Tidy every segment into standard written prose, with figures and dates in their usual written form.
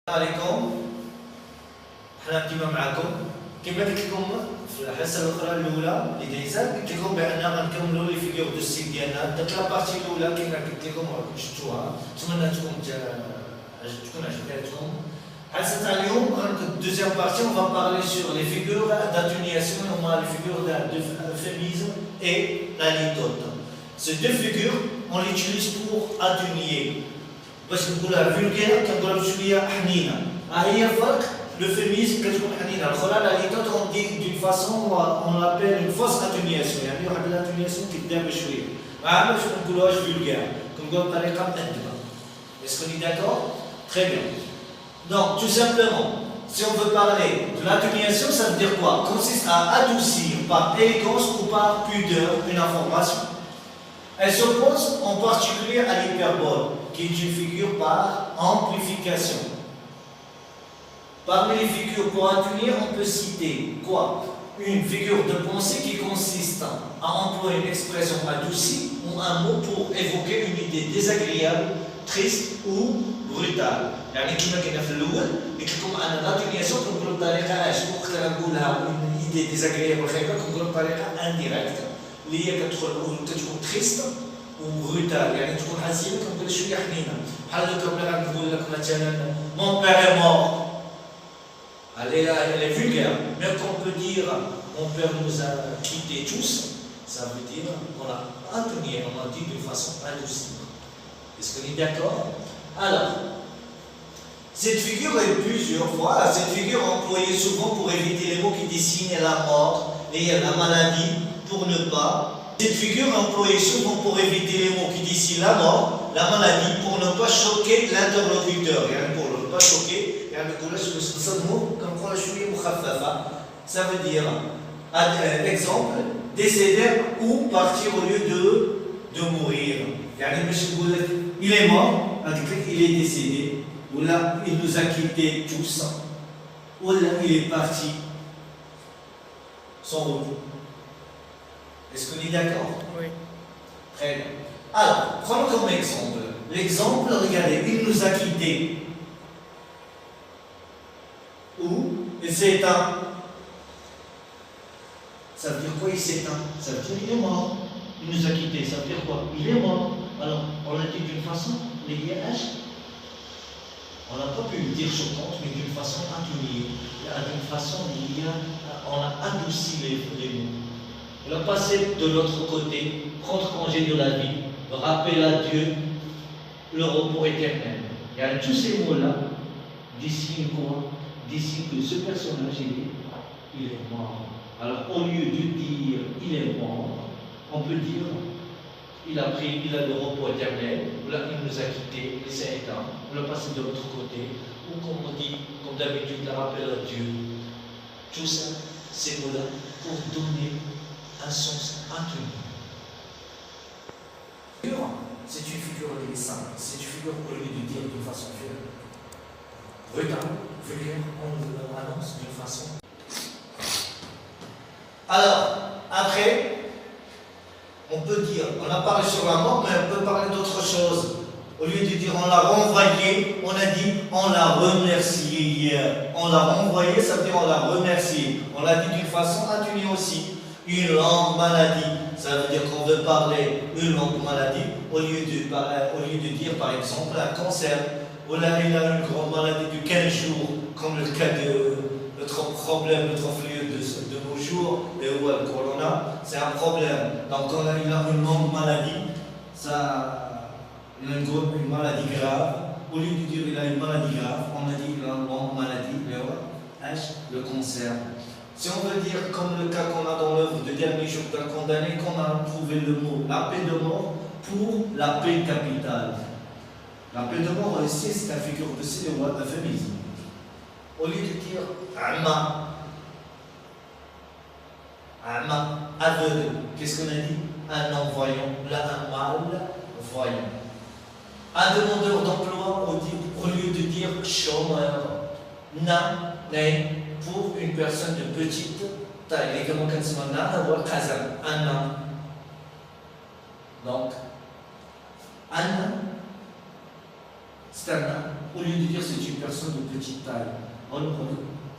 السلام عليكم. احنا ديما معكم كما قلت لكم في الحصه الاخرى الاولى اللي دايزه، قلت لكم بان غنكملوا لي فيديو دو السيت ديالنا. داك لابارتي الاولى كما قلت لكم راكم شفتوها، نتمنى تكون عجبتكم. الحصه تاع اليوم الدوزيام بارتي اون فا بارلي سور لي فيغور d'atténuation هما لي فيغور d'euphémisme et la litote. Ces deux figures on les utilise pour atténuer. باش نقولها فولغير كنقولها بشويه حنينه. هي الفرق لوفيميزم كتكون حنينه، الاخرى لا ليتوت اون دي دون فاسون اون لابيل اون فوس اتونياسيون، يعني واحد الاتونياسيون كدار بشويه. ما باش ما نقولوهاش فولغير، كنقولها بطريقه مأدبه. اسكو ني داكور؟ تري بيان. Donc tout simplement, si on veut parler de l'atténuation, ça veut dire quoi? Consiste à adoucir par élégance ou par pudeur une information. Elle s'oppose en particulier à l'hyperbole, qui est une figure par amplification. Parmi les figures pour atténuer, on peut citer quoi? Une figure de pensée qui consiste à employer une expression adoucie ou un mot pour évoquer une idée désagréable, triste ou brutale. يعني كما كنا في الأول قلت لكم أن l'atténuation كنقولوا بطريقة وقت نقولها une idée désagréable خايبة كنقولوا بطريقة indirecte اللي هي كتكون triste وبروتال، يعني تكون حزينه كنقول شويه حنينه. بحال كون غنقول لك مثلا mon père est mort، elle est vulgaire, mais qu'on peut dire mon père nous a quittés tous, ça veut dire on a atténué, on a dit d'une façon adoucie. Est-ce qu'on est d'accord? Alors, cette figure est plusieurs fois, cette figure employée souvent pour éviter les mots qui dessinent la mort et la maladie, pour ne pas. Cette figure est employée souvent pour éviter les mots qui dessinent la mort, la maladie, pour ne pas choquer l'interlocuteur. Pour ne pas choquer, ça veut dire, exemple, décéder ou partir au lieu de mourir. Il est mort, il est décédé, ou là, il nous a quittés tous, ou là, il est parti sans retour. Est-ce qu'on est d'accord? Oui. Très bien. Alors, prenons comme exemple. L'exemple, regardez, il nous a quittés. Ou il s'éteint. Ça veut dire quoi il s'éteint? Ça veut dire il est mort. Il nous a quittés. Ça veut dire quoi? Il est mort. Alors, on l'a dit d'une façon, les IH, on n'a pas pu le dire choquante, mais d'une façon atténuée. D'une façon, on a adouci les mots. Le passer de l'autre côté, prendre congé de la vie, rappeler à Dieu le repos éternel. Et tous ces mots-là dessinent quoi? Dessinent que ce personnage, il est mort. Alors au lieu de dire il est mort, on peut dire il a le repos éternel, ou là il nous a quittés, il s'est éteint. On le passer de l'autre côté, ou comme on dit, comme d'habitude, le rappel à Dieu. Tout ça, ces mots-là, pour donner un sens atténué. C'est une figure simple, c'est une figure au lieu de dire d'une façon brutale, vulgaire, on l'annonce d'une façon. Alors, après, on peut dire, on a parlé sur la mort, mais on peut parler d'autre chose. Au lieu de dire on l'a renvoyé, on a dit on l'a remercié hier. On l'a renvoyé, ça veut dire on l'a remercié. On l'a dit d'une façon atténuée aussi. Une longue maladie, ça veut dire qu'on veut parler une longue maladie, au lieu de dire par exemple un cancer, ou là il a une grande maladie de 15 jours, comme le cas de notre problème, notre fléau de nos jours, et où le corona, c'est un problème. Donc quand il a une longue maladie, il a une maladie grave, au lieu de dire il a une maladie grave, on a dit il a une longue maladie, le cancer. Si on veut dire, comme le cas qu'on a dans l'œuvre de Dernier jour d'un condamné, qu'on a trouvé le mot la peine de mort pour la peine capitale. La peine de mort ici, c'est la figure de c'est le euphémisme. Au lieu de dire Amma, aveugle, qu'est-ce qu'on a dit? Un non-voyant, là un mal-voyant. Un demandeur d'emploi, au lieu de dire chômeur, pour une personne de petite taille. Un nain. Donc, un nain, c'est un nain. au lieu de dire c'est une personne de petite taille.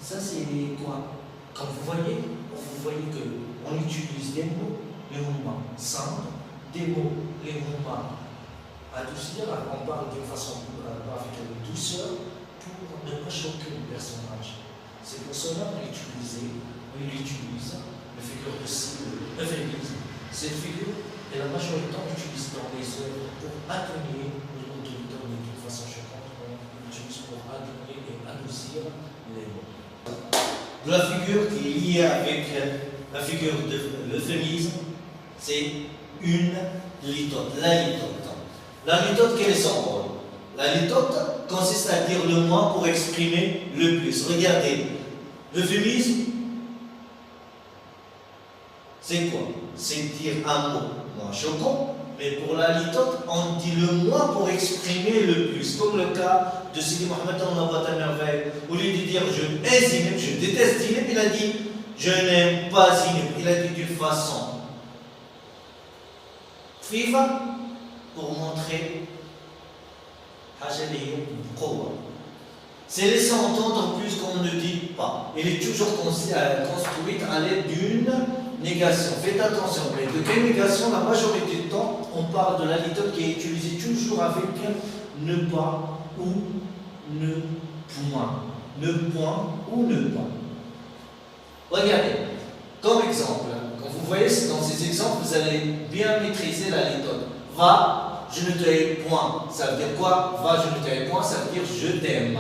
Ça c'est quoi? Quand vous voyez qu'on utilise des mots, les mots simples, des mots, les mots adoucir, on parle d'une façon avec douceur pour ne pas choquer le personnage. C'est pour cela qu'on utilise la figure de style, euphémisme. Cette figure est la majorité du temps utilisée dans les œuvres pour atténuer l'autorité d'une façon choquante. On l'utilise pour atténuer et adoucir les mots. La figure qui est liée avec la figure de l'euphémisme, c'est une litote, la litote. La litote, quel est son rôle? La litote consiste à dire le moins pour exprimer le plus. Regardez, l'euphémisme, c'est quoi? C'est dire un mot moins choquant, mais pour la litote, on dit le moins pour exprimer le plus. Comme le cas de Sidi Mohamed dans merveille. Au lieu de dire je hais Zineb, je déteste Zineb, il a dit je n'aime pas Zineb. Il a dit d'une façon viva pour montrer c'est laisser entendre plus qu'on ne dit pas. Il est toujours construite à l'aide d'une négation. Faites attention, mais de quelle négation? La majorité du temps, on parle de la litote qui est utilisée toujours avec ne pas ou ne point. Ne point ou ne pas. Regardez, comme exemple, quand vous voyez dans ces exemples, vous allez bien maîtriser la litote. Va, je ne te hais point. Ça veut dire quoi? Va, je ne te hais point, ça veut dire je t'aime.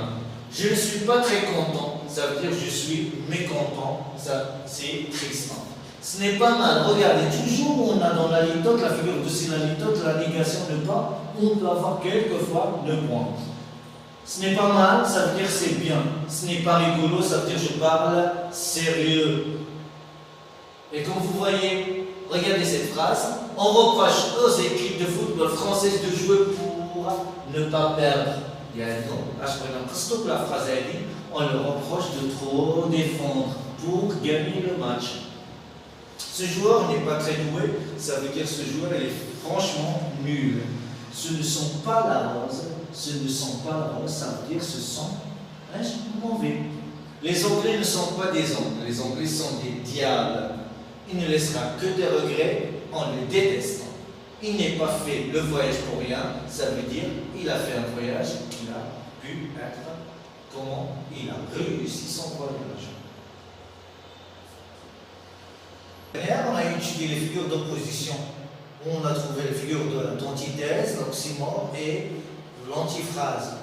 Je ne suis pas très content, ça veut dire je suis mécontent, ça c'est tristement. Ce n'est pas mal, regardez, toujours on a dans la litote, la figure de la litote, la négation ne pas, on peut avoir quelquefois le point. Ce n'est pas mal, ça veut dire c'est bien. Ce n'est pas rigolo, ça veut dire je parle sérieux. Et comme vous voyez, regardez cette phrase, on reproche aux équipes de football françaises de jouer pour ne pas perdre. Il y a non, la phrase a dit, on leur reproche de trop défendre pour gagner le match. Ce joueur n'est pas très doué, ça veut dire ce joueur est franchement nul. Ce ne sont pas la rose, ça veut dire ce sont mauvais. Les Anglais ne sont pas des Anglais, les Anglais sont des diables. Il ne laissera que des regrets en les détestant. Il n'est pas fait le voyage pour rien, ça veut dire il a fait un voyage qu'il a pu être, comment il a réussi son voyage. On a étudié les figures d'opposition. On a trouvé les figures d'antithèse, l'oxymore et l'antiphrase.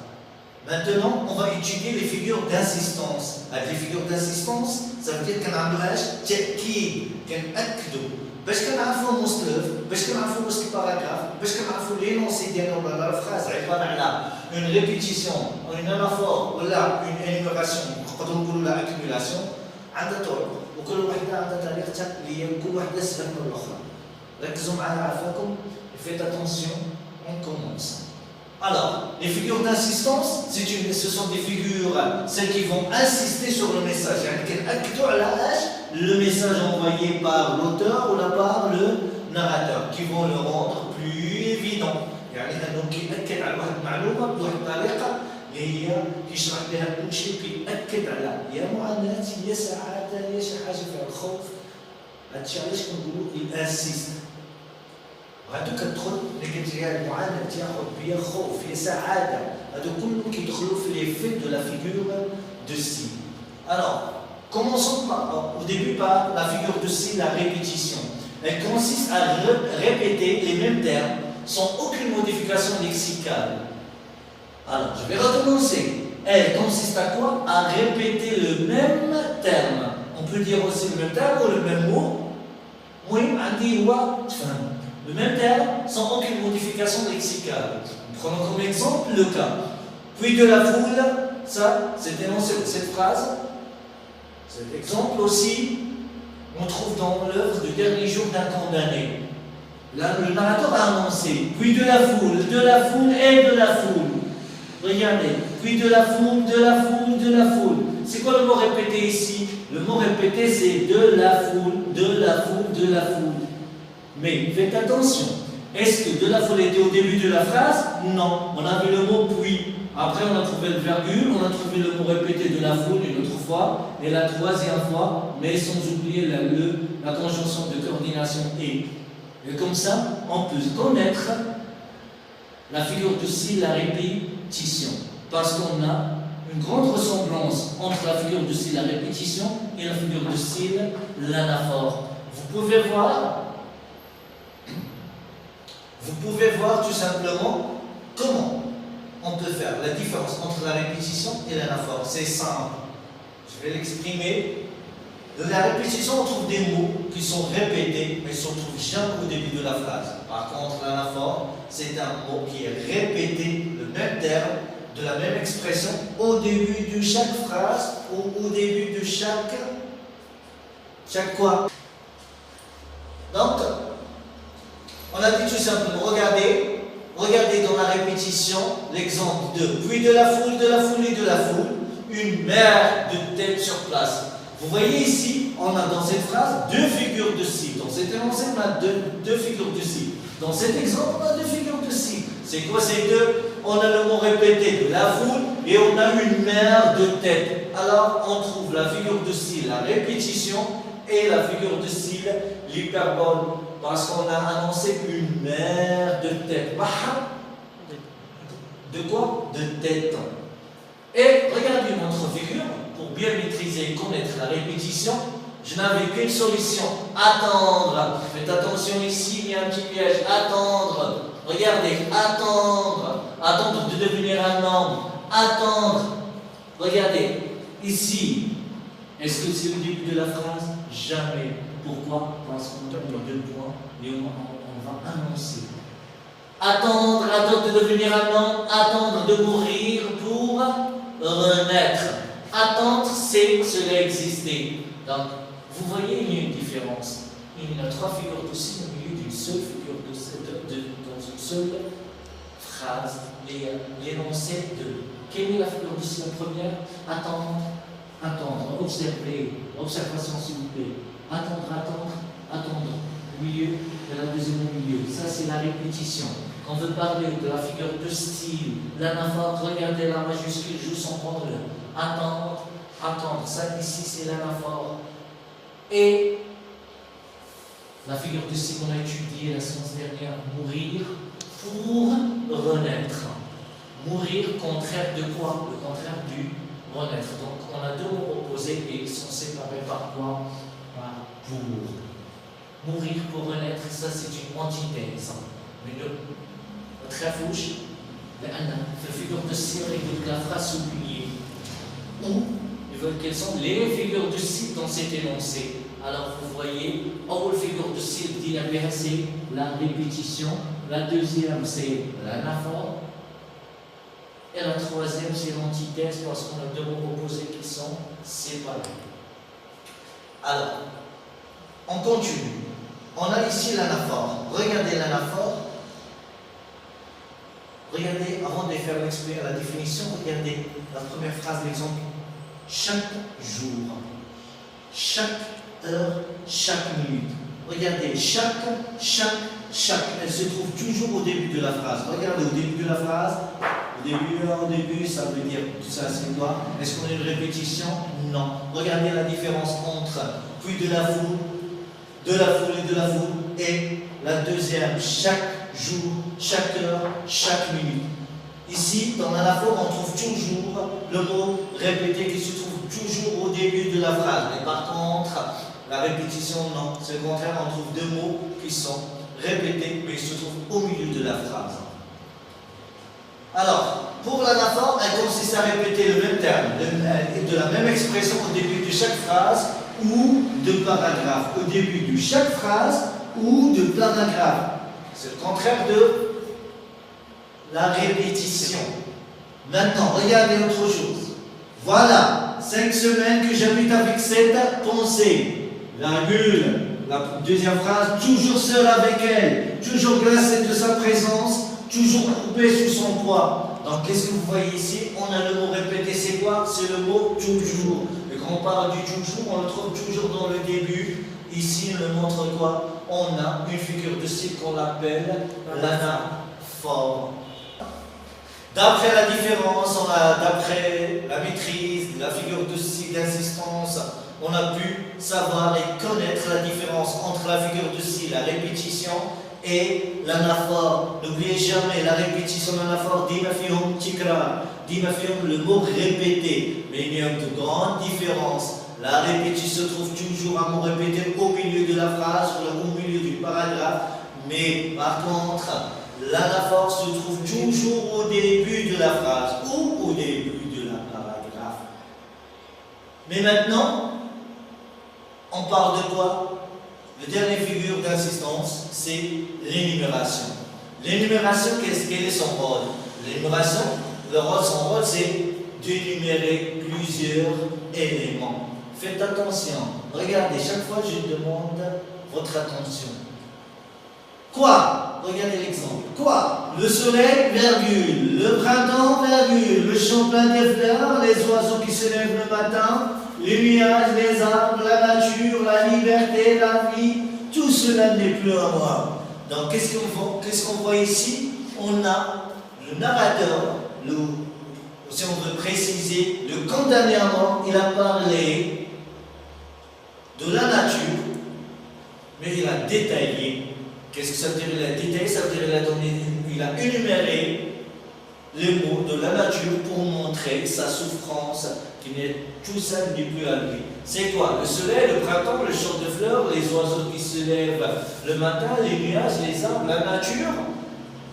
Maintenant, on va étudier les figures d'assistance. Avec les figures d'assistance, ça veut dire qu'on a un تأكيد كنأكدوا باش كنعرفوا المستلف باش كنعرفوا واش الباراغراف باش كنعرفوا لينونسي ديالو ولا لا فراز عباره على اون ريبيتيسيون او اون انافور ولا اون انيميراسيون نقدروا نقولوا لا اكيميلاسيون عندها طرق وكل وحده عندها طريقتها اللي هي كل وحده سهله من الاخرى. ركزوا معنا عافاكم. Faites attention, on commence. Alors, les figures d'assistance, ce sont des figures, celles qui vont insister sur le message. Le message envoyé par l'auteur ou par le narrateur, qui vont le rendre plus évident. يعني انه كيأكد على واحد المعلومه بواحد الطريقه اللي هي كيشرح بها كل شيء كيأكد على يا معاناه يا سعاده يا شي حاجه فيها الخوف. هادشي علاش كنقولوا الانسيست. هادو كتدخل اللي قلت لها المعاناه تاخذ بها خوف يا سعاده. هادو كلهم كيدخلوا في لي في de la figure de style. Alors, commençons au début par la figure de style, la répétition. Elle consiste à répéter les mêmes termes sans aucune modification lexicale. Alors, je vais recommencer. Elle consiste à quoi? À répéter le même terme. On peut dire aussi le même terme ou le même mot. Oui, le même terme sans aucune modification lexicale. Prenons comme exemple le cas. Puis de la foule, ça, c'est énoncé de cette phrase. Cet exemple aussi, on trouve dans l'œuvre du dernier jour d'un condamné. Là, le narrateur a annoncé, puis de la foule et de la foule. Regardez, puis de la foule, de la foule, de la foule. C'est quoi le mot répété ici? Le mot répété, c'est de la foule, de la foule, de la foule. Mais faites attention, Est-ce que de la foule était au début de la phrase? Non. On a vu le mot puis. Après, on a trouvé le virgule, on a trouvé le mot répété de la foule une autre fois, et la troisième fois, mais sans oublier la conjonction de coordination et. Et comme ça, on peut connaître la figure de style, la répétition. Parce qu'on a une grande ressemblance entre la figure de style, la répétition, et la figure de style, l'anaphore. Vous pouvez voir tout simplement comment on peut faire la différence entre la répétition et l'anaphore. C'est simple. Je vais l'exprimer. De la répétition, on trouve des mots qui sont répétés, mais qui ne se trouvent jamais au début de la phrase. Par contre, l'anaphore, c'est un mot qui est répété, le même terme, de la même expression, au début de chaque phrase ou au début de chaque quoi. Donc, on a dit tout simplement, regardez dans la répétition l'exemple de puis de la foule et de la foule, une mer de tête sur place. Vous voyez ici, on a dans cette phrase deux figures de style. Dans cet énoncé, on a deux figures de style. Dans cet exemple, on a deux figures de style. C'est quoi ces deux? On a le mot répété de la foule et on a une mer de tête. Alors, on trouve la figure de style, la répétition, et la figure de style, l'hyperbole. Parce qu'on a annoncé une mer de tête. De quoi? De tête. Et regardez une autre figure. Pour bien maîtriser et connaître la répétition, je n'avais qu'une solution, attendre. Faites attention ici, il y a un petit piège, attendre. Regardez, attendre. Attendre de devenir un nombre. Attendre. Regardez, ici. Est-ce que c'est le début de la phrase? Jamais. Pourquoi? Parce qu'on a deux points et on va annoncer. Attendre, attendre de devenir un nombre, attendre de mourir pour renaître. Attendre, c'est cela exister. Donc, vous voyez, il y a une différence. Il y a trois figures de style au milieu d'une seule figure dans une seule phrase. L'énoncé de. Quelle est la figure de style première? Attendre, attendre, observer, observation s'il vous plaît. Attendre, attendre, attendre. Au milieu de la deuxième au milieu. Ça, c'est la répétition. Quand on veut parler de la figure de style, l'anaphore, regardez la majuscule joue son rôle. Attendre, attendre. Ça ici, c'est l'anaphore. Et la figure de style qu'on a étudiée la séance dernière, mourir pour renaître. Mourir, contraire de quoi? Le contraire du renaître. Donc, on a deux mots opposés et ils sont séparés par quoi? Par pour. Mourir pour renaître, ça c'est une antithèse. Mais très fouche, la figure de style et de la phrase oubliée. Ou, quelles sont les figures de style dans cet énoncé? Alors vous voyez, la figure de style dit la première c'est la répétition, la deuxième c'est l'anaphore, et la troisième c'est l'antithèse parce qu'on a deux mots opposés qui sont séparés. Alors, on continue. On a ici l'anaphore. Regardez l'anaphore. Regardez, avant de faire la définition, regardez la première phrase, l'exemple. Chaque jour, chaque heure, chaque minute. Regardez, chaque, elle se trouve toujours au début de la phrase. Regardez, au début de la phrase, au début, ça veut dire, tout ça c'est quoi? Est-ce qu'on a une répétition? Non. Regardez la différence entre puis de la foule et la deuxième, chaque jour, chaque heure, chaque minute. Ici, dans l'anaphore, on trouve toujours le mot répété qui se trouve toujours au début de la phrase. Mais par contre, la répétition, non. C'est le contraire, on trouve deux mots qui sont répétés, mais qui se trouvent au milieu de la phrase. Alors, pour l'anaphore, elle consiste à répéter le même terme, de la même expression au début de chaque phrase ou de paragraphe. Au début de chaque phrase ou de paragraphe. C'est le contraire de la répétition. Maintenant, regardez autre chose. Voilà, 5 semaines que j'habite avec cette pensée. Virgule, la deuxième phrase, toujours seul avec elle, toujours glacé de sa présence, toujours coupé sous son poids. Donc, qu'est-ce que vous voyez ici? On a le mot répété, c'est quoi? C'est le mot toujours. Et quand on parle du toujours, on le trouve toujours dans le début. Ici, on nous montre quoi? On a une figure de style qu'on appelle l'anaphore. D'après la différence, d'après la maîtrise de la figure de style d'insistance, on a pu savoir et connaître la différence entre la figure de style, la répétition, et l'anaphore. N'oubliez jamais la répétition, l'anaphore, dima fihum tikrar, dima fihum, le mot répété. Mais il y a une grande différence. La répétition se trouve toujours un mot répété au milieu de la phrase ou au milieu du paragraphe. Mais par contre, l'anaphore se trouve toujours au début de la phrase ou au début de la paragraphe. Mais maintenant, on parle de quoi? La dernière figure d'assistance, c'est l'énumération. L'énumération, quel est son rôle? L'énumération, son rôle, c'est d'énumérer plusieurs éléments. Faites attention. Regardez, chaque fois, je demande votre attention. Quoi? Regardez l'exemple. Quoi? Le soleil, virgule. Le printemps, virgule. Le champ plein de fleurs, les oiseaux qui se lèvent le matin, les nuages, les arbres, la nature, la liberté, la vie. Tout cela n'est plus à moi. Donc, qu'est-ce qu'on voit ici? On a le narrateur, si on veut préciser, le condamné à mort, il a parlé de la nature, mais il a détaillé. Qu'est-ce que ça veut dire? Il a détaillé, ça veut dire il a énuméré les mots de la nature pour montrer sa souffrance, tout ça n'est plus à lui. C'est quoi? Le soleil, le printemps, le champ de fleurs, les oiseaux qui se lèvent le matin, les nuages, les arbres, la nature.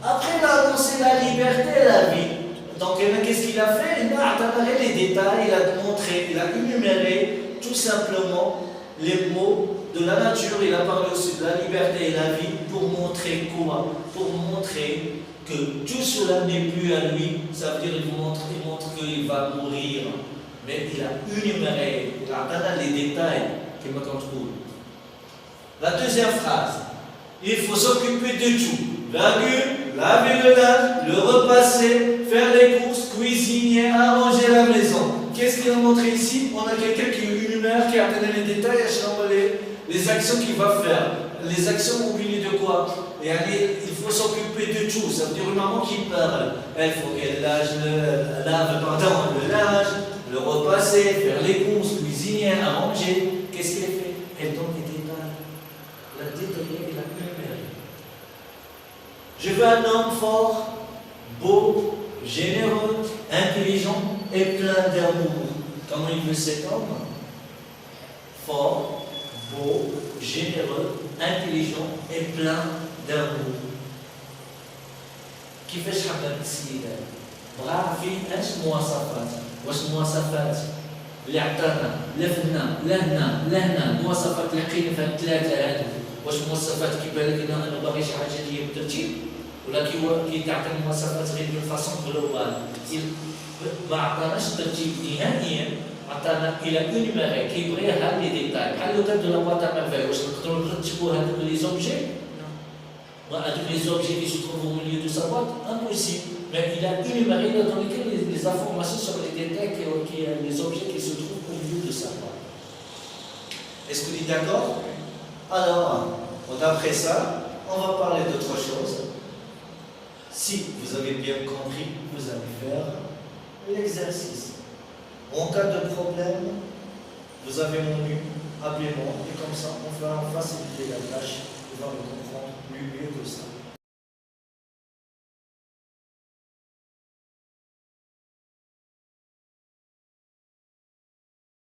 Après, il a annoncé la liberté et la vie. Donc, qu'est-ce qu'il a fait? Il a attendu les détails, il a montré, il a énuméré tout simplement les mots de la nature. Il a parlé aussi de la liberté et la vie pour montrer quoi? Pour montrer que tout cela n'est plus à lui. Ça veut dire qu'il montre qu'il va mourir. Mais il a énuméré, il a attendu les détails qu'il me trouve. La deuxième phrase, il faut s'occuper de tout. Virgule, laver le linge, le repasser, faire les courses, cuisiner, arranger la maison. Qu'est-ce qu'il a montré ici? On a quelqu'un qui énumère, qui a donné les détails, les actions qu'il va faire. Les actions au milieu de quoi? Et il faut s'occuper de tout. Ça veut dire une maman qui parle. Il faut qu'elle lave le linge, le repasser, faire les courses, cuisiner, arranger. Qu'est-ce qu'elle fait? Elle donne des détails. La détaillée et la énumérée. Je veux un homme fort, beau, généreux, intelligent et plein d'amour. Comment il veut cet homme? Fort, beau, généreux, intelligent et plein d'amour. كيفاش حضر السيد بغا فيه اش مواصفات؟ واش مواصفات اللي عطانا لا فهنا لا هنا لا هنا مواصفات اللي لقينا في الثلاثه هادو واش مواصفات كيبان لك انا باغي شي حاجه اللي هي بالترتيب ولا كيعطي مواصفات غير من فاصون جلوبال ما عطاناش ترتيب نهائيا عطانا الى انيميري كيبغيها لي ديتاي بحال لو كان دو لا بواط ا ميرفاي واش نقدروا نرتبوا هذوك لي زوبجي les objets qui se trouvent au milieu de sa boîte, impossible. Mais il a énuméré, il a donné les informations sur les détails, les objets qui se trouvent au milieu de sa boîte. Est-ce que vous êtes d'accord? Alors, d'après ça, on va parler d'autre chose. Si vous avez bien compris, vous allez faire l'exercice. En cas de problème, vous avez mon numéro, appelez-moi, et comme ça, on va faciliter la tâche. On va le comprendre mieux que ça.